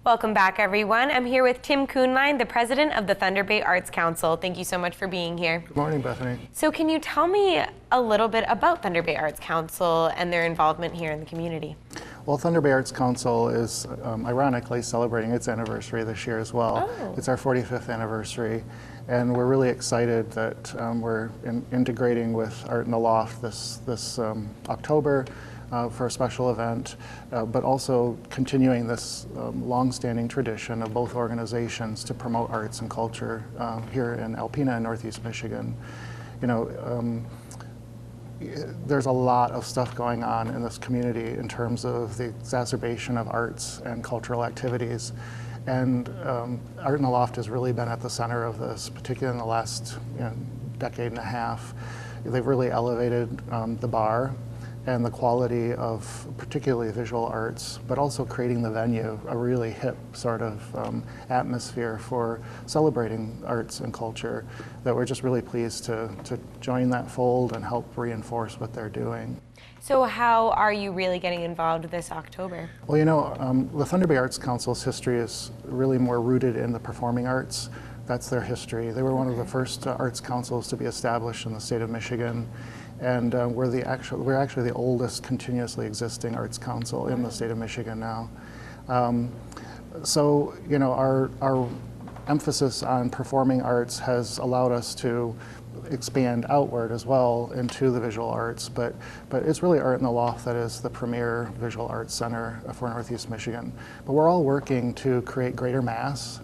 Welcome back, everyone. I'm here with Tim Kuhnlein, the president of the Thunder Bay Arts Council. Thank you so much for being here. Good morning, Bethany. So can you tell me a little bit about Thunder Bay Arts Council and their involvement here in the community? Well, Thunder Bay Arts Council is ironically celebrating its anniversary this year as well. Oh. It's our 45th anniversary, and we're really excited that we're integrating with Art in the Loft this October for a special event, but also continuing this long-standing tradition of both organizations to promote arts and culture here in Alpena and Northeast Michigan. You know, there's a lot of stuff going on in this community in terms of the exacerbation of arts and cultural activities. And Art in the Loft has really been at the center of this, particularly in the last decade and a half. They've really elevated the bar and the quality of particularly visual arts, but also creating the venue, a really hip sort of atmosphere for celebrating arts and culture, that we're just really pleased to join that fold and help reinforce what they're doing. So how are you really getting involved this October? Well, you know, the Thunder Bay Arts Council's history is really more rooted in the performing arts. That's their history. They were one of the first arts councils to be established in the state of Michigan. And we're actually the oldest continuously existing arts council in the state of Michigan now. So, you know, our emphasis on performing arts has allowed us to expand outward as well into the visual arts, but it's really Art in the Loft that is the premier visual arts center for Northeast Michigan. But we're all working to create greater mass,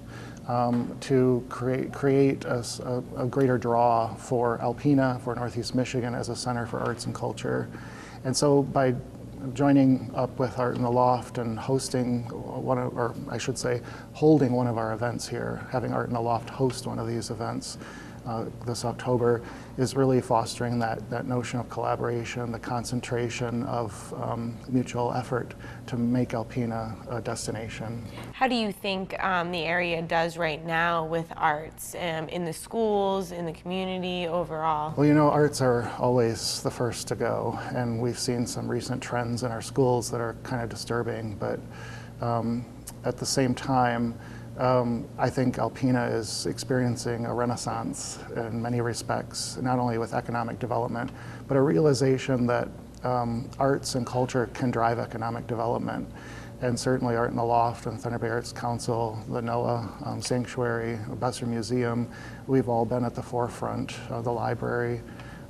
to create a greater draw for Alpena, for Northeast Michigan as a center for arts and culture. And so by joining up with Art in the Loft and hosting holding one of our events here, having Art in the Loft host one of these events this October, is really fostering that notion of collaboration, the concentration of mutual effort to make Alpena a destination. How do you think the area does right now with arts in the schools, in the community overall? Well, you know, arts are always the first to go, and we've seen some recent trends in our schools that are kind of disturbing, but at the same time, I think Alpena is experiencing a renaissance in many respects, not only with economic development, but a realization that arts and culture can drive economic development. And certainly Art in the Loft and Thunder Bay Arts Council, the NOAA Sanctuary, Besser Museum, we've all been at the forefront of the library.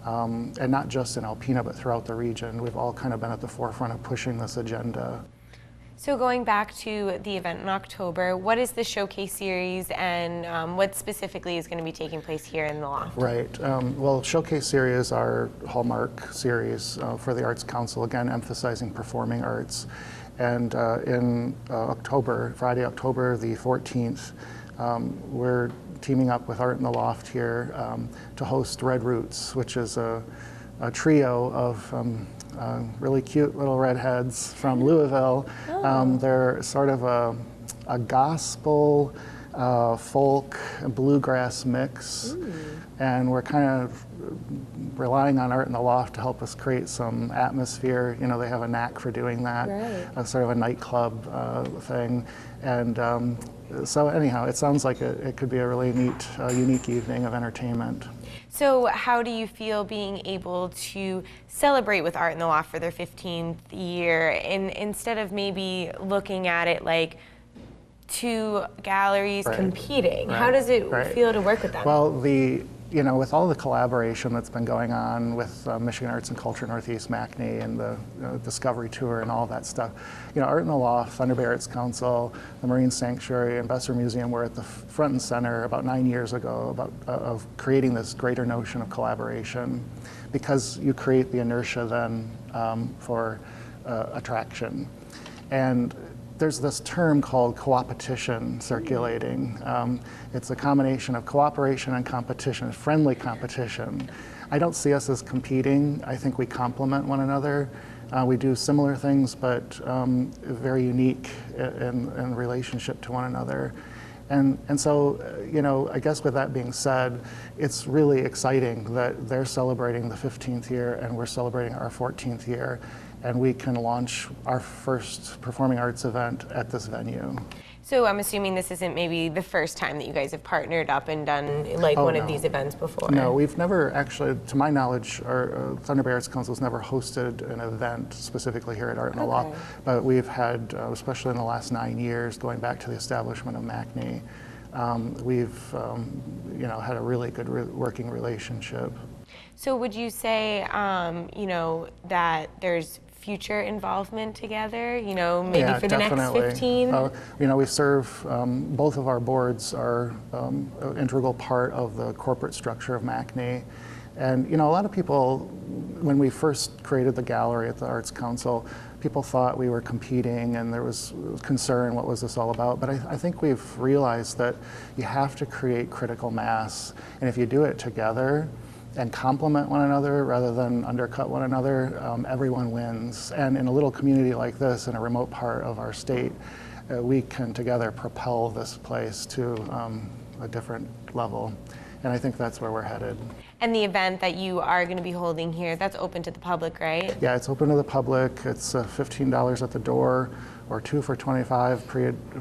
And not just in Alpena, but throughout the region. We've all kind of been at the forefront of pushing this agenda. So going back to the event in October, what is the Showcase Series and what specifically is going to be taking place here in the Loft? Right. Well, Showcase Series are Hallmark series for the Arts Council, again emphasizing performing arts. And in October, Friday, October the 14th, we're teaming up with Art in the Loft here to host Red Roots, which is a trio of really cute little redheads from Louisville. Oh. They're sort of a gospel, folk, bluegrass mix. And we're kind of relying on Art in the Loft to help us create some atmosphere. You know, they have a knack for doing that, right. Sort of a nightclub thing. And so anyhow, it sounds like it could be a really neat, unique evening of entertainment. So how do you feel being able to celebrate with Art in the Loft for their 15th year instead of maybe looking at it like two galleries competing? How does it feel to work with them? Well, with all the collaboration that's been going on with Michigan Arts and Culture Northeast MACNY and the Discovery Tour and all that stuff, you know, Art in the Loft, Thunder Bay Arts Council, the Marine Sanctuary, and Besser Museum were at the front and center about 9 years ago of creating this greater notion of collaboration, because you create the inertia then for attraction. And there's this term called coopetition circulating. It's a combination of cooperation and competition, friendly competition. I don't see us as competing. I think we complement one another. We do similar things, but very unique in relationship to one another. And so, you know, I guess with that being said, it's really exciting that they're celebrating the 15th year and we're celebrating our 14th year, and we can launch our first performing arts event at this venue. So I'm assuming this isn't maybe the first time that you guys have partnered up and done like one of these events before. No, we've never actually, to my knowledge, our Thunder Bay Arts Council's never hosted an event specifically here at Art in the Loft, but we've had, especially in the last 9 years, going back to the establishment of MACNY, we've had a really good working relationship. So would you say, that there's future involvement together, maybe Yeah, for the definitely. next 15? We serve, both of our boards are an integral part of the corporate structure of MACNY. And, a lot of people, when we first created the gallery at the Arts Council, people thought we were competing and there was concern, what was this all about? But I think we've realized that you have to create critical mass. And if you do it together, and complement one another rather than undercut one another, everyone wins. And in a little community like this, in a remote part of our state, we can together propel this place to a different level. And I think that's where we're headed. And the event that you are going to be holding here, that's open to the public, right? Yeah, it's open to the public. It's $15 at the door, or 2 for $25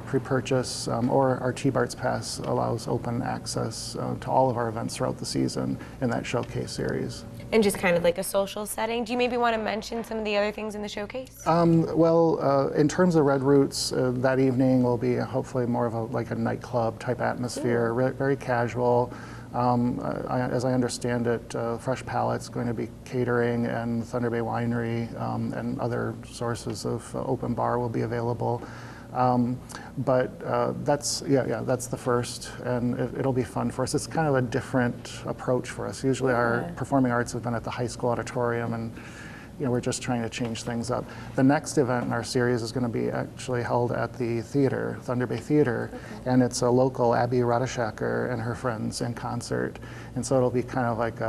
pre-purchase, or our T-Barts Pass allows open access to all of our events throughout the season in that showcase series. And just kind of like a social setting. Do you maybe want to mention some of the other things in the showcase? In terms of Red Roots, that evening will be hopefully more of a nightclub type atmosphere, very casual. As I understand it, Fresh Palate's going to be catering, and Thunder Bay Winery and other sources of open bar will be available. That's the first, and it'll be fun for us. It's kind of a different approach for us. Usually our performing arts have been at the high school auditorium, and we're just trying to change things up. The next event in our series is going to be actually held at the theater, Thunder Bay Theater, and it's a local Abby Radeshacker and her friends in concert. And so it'll be kind of like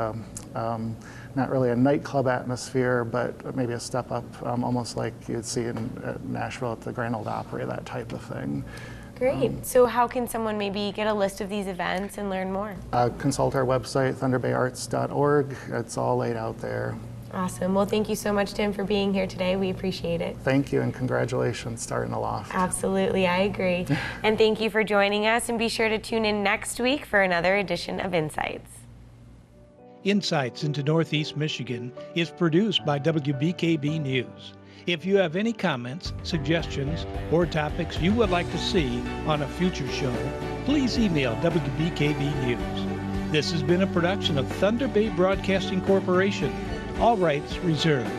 not really a nightclub atmosphere, but maybe a step up, almost like you'd see in Nashville at the Grand Ole Opry, that type of thing. Great. So how can someone maybe get a list of these events and learn more? Consult our website, thunderbayarts.org. It's all laid out there. Awesome. Well, thank you so much, Tim, for being here today. We appreciate it. Thank you, and congratulations, Art in the Loft. Absolutely, I agree. And thank you for joining us, and be sure to tune in next week for another edition of Insights. Insights into Northeast Michigan is produced by WBKB News. If you have any comments, suggestions, or topics you would like to see on a future show, please email WBKB News. This has been a production of Thunder Bay Broadcasting Corporation. All rights reserved.